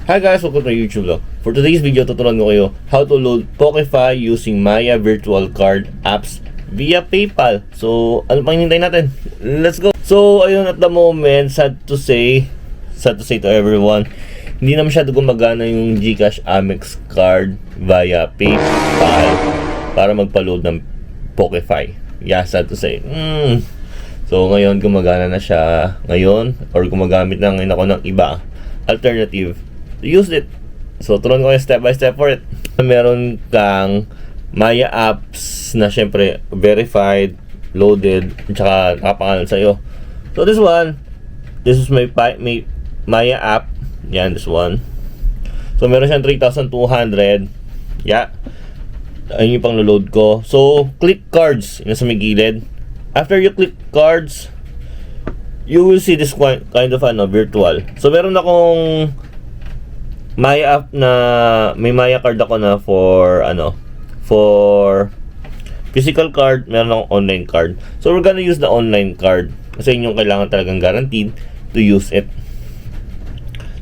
Hi guys, welcome to my YouTube vlog. For today's video, tuturuan ko kayo how to load Pokefy using Maya Virtual Card apps via PayPal. So, ano pang hinintay natin? Let's go! So, ayun, at the moment, sad to say to everyone, hindi na masyado gumagana yung GCash Amex card via PayPal para magpa-load ng Pokefy. Yeah, sad to say. So, ngayon, gumagana na siya ngayon, or gumagamit na ngayon ako ng iba alternative to use it. So, turuan ko kayo step by step for it. Meron kang Maya apps na syempre verified, loaded, at saka nakapangalan sa'yo. So, this is my Maya app. Yan, this one. So, meron siyang 3,200. Yeah. Ayun yung pang load ko. So, click cards. Yung nasa may gilid. After you click cards, you will see this kind of virtual. So, meron akong Maya app na may Maya card ako na for physical card, meron akong online card. So we're gonna use the online card kasi yun yung kailangan talagang guaranteed to use it.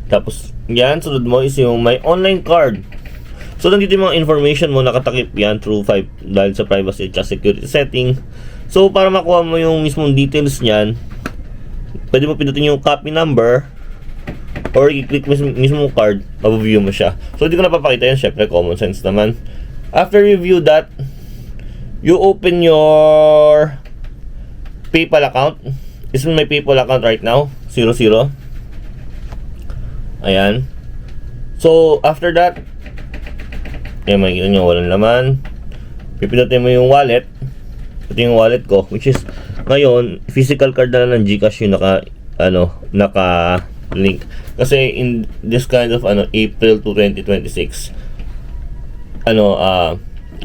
Tapos yan, sunod mo is yung my online card. So nandito yung mga information mo, nakatakip yan through dahil sa privacy at security setting. So para makuha mo yung mismong details niyan, pwede mo pindutin yung copy number or i-click mismo card, mabaview mo siya. So, hindi ko napapakita yan. Syempre, common sense naman. After you view that, you open your PayPal account. This is my PayPal account right now. 00. Ayan. So, after that, ayan, makikita nyo, walang laman. Pipindutin mo yung wallet. Ito yung wallet ko, which is, ngayon, physical card na lang ng GCash yung naka-link. Kasi in this kind of April to 2026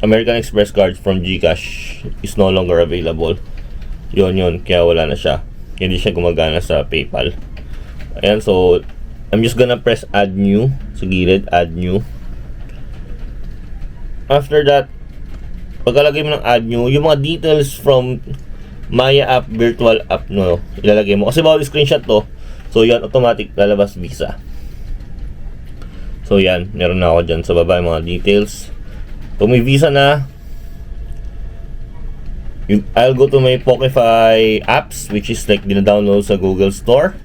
American Express cards from GCash is no longer available. Yun kaya wala na siya, hindi siya gumagana sa PayPal. Ayan, so I'm just gonna press add new sa gilid, add new. After that, pagkalagay mo ng add new, yung mga details from Maya app, virtual app ilalagay mo, kasi bawal screenshot to. So yan, automatic lalabas Visa. So yan, meron na ako dyan sa baba yung mga details. Kung may Visa na, I'll go to my Pokefy apps, which is like dina-download sa Google Store.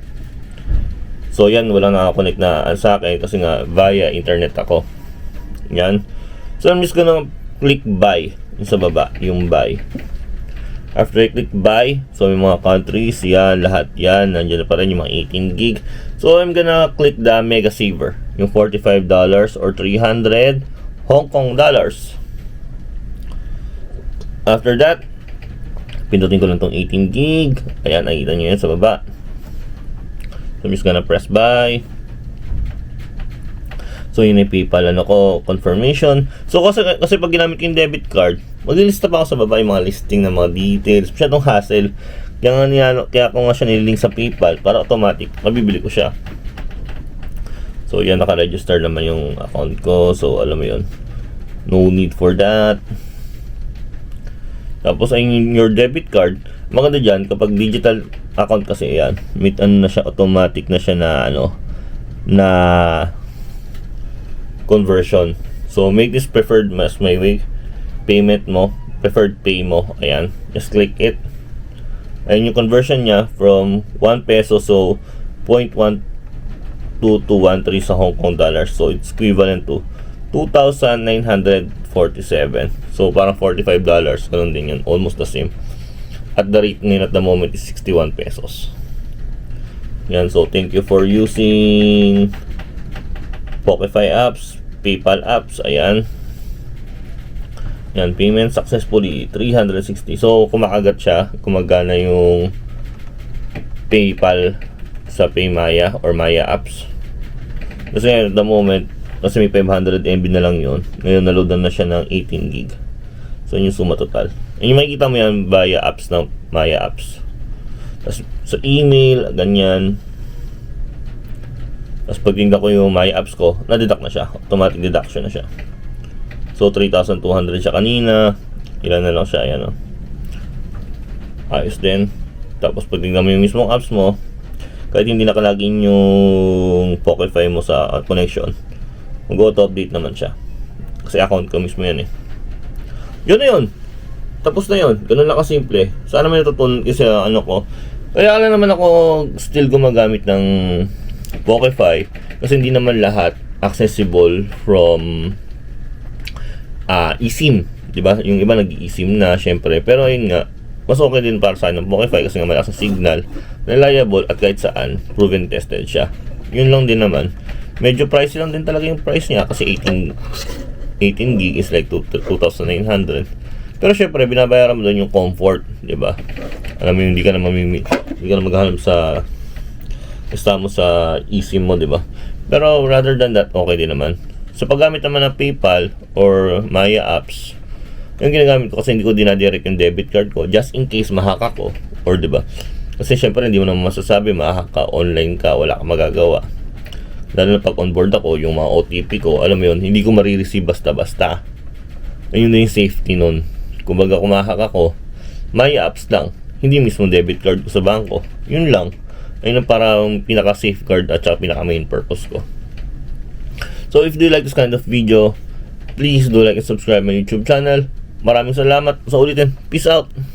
So yan, wala nakakonect na sa akin kasi nga via internet ako. Yan. So I'm just gonna click buy yung sa baba, yung buy. After I click buy, so yung mga countries, yan, lahat yan, nandiyan na pa rin yung mga 18 gig. So I'm gonna click the Mega Saver, yung $45 or 300 Hong Kong dollars. After that, pindutin ko lang tong 18 gig. Ayan, nakita nyo yan sa baba. So I'm just gonna press buy. So yun yung PayPal confirmation. So kasi pag ginamit ko yung debit card, maglilista pa ako sa baba yung mga listing ng mga details. Masyadong hassle. Kaya ako nga siya nililink sa PayPal para automatic mabibili ko siya. So yan, naka-register naman yung account ko. So alam mo yun, no need for that. Tapos ay your debit card, maganda dyan kapag digital account kasi yan, na siya, automatic na siya na conversion. So make this preferred as my way payment mo, preferred pay mo. Ayan, just click it. Ayan yung conversion niya from 1 peso, so 0.12213 sa Hong Kong dollars. So it's equivalent to 2,947. So parang $45. Ganun din yun, almost the same. At the rate ngayon at the moment is 61 pesos. Yan, so thank you for using Pokefy apps, PayPal apps. Ayan. Yan, payment successfully 360. So kumakagat siya, kumagana yung PayPal sa PayMaya or Maya apps. Kasi at the moment, kasi may 500 MB na lang yun, ngayon naloadan na siya ng 18 gig. So yun yung suma total. And yung makikita mo yan via apps ng Maya apps. Tapos sa email, ganyan. Tapos pag tingnan ko yung Maya apps ko, na-deduct na siya. Automatic deduction na siya. So 3,200 siya kanina. Ilan na lang siya, ayan Ayos din. Tapos pag tingnan mo yung mismong apps mo, kahit hindi nakalagin yung Pokify mo sa connection, mag-auto-update naman siya. Kasi account ko mismo yan eh. Yun na yun. Tapos na yun. Ganun lang kasimple. Sana may natutunan kasi ano ko. Kaya alam naman ako still gumagamit ng Pokify kasi hindi naman lahat accessible from eSIM. Diba? Yung iba nag-eSIM na syempre. Pero ayun nga, mas okay din para sa akin ng Pokify kasi nga malakas ang signal, reliable at kahit saan, proven tested siya. Yun lang din naman. Medyo pricey lang din talaga yung price niya kasi 18 gig is like 2,900. Pero syempre binabayaran mo doon yung comfort, 'di ba? Alam mo hindi ka na maghahanap sa mo sa eSIM mo, 'di ba? Pero rather than that, okay din naman. Sa paggamit naman ng PayPal or Maya apps, yung ginagamit ko kasi hindi ko dinadirect yung debit card ko just in case mahack ako, or 'di ba? Kasi syempre hindi mo naman masasabi mahack ka, online ka, wala kang magagawa. Lalo na pag onboard ako, yung mga OTP ko, alam mo yun, hindi ko marireceive basta-basta. Ayun na yung safety nun. Kung baga kumahak ako, may apps lang. Hindi mismo debit card ko sa bangko. Yun lang. Ayun ang parang pinaka-safeguard at saka pinaka-main purpose ko. So if you like this kind of video, please do like and subscribe my YouTube channel. Maraming salamat. Sa ulitin. Peace out!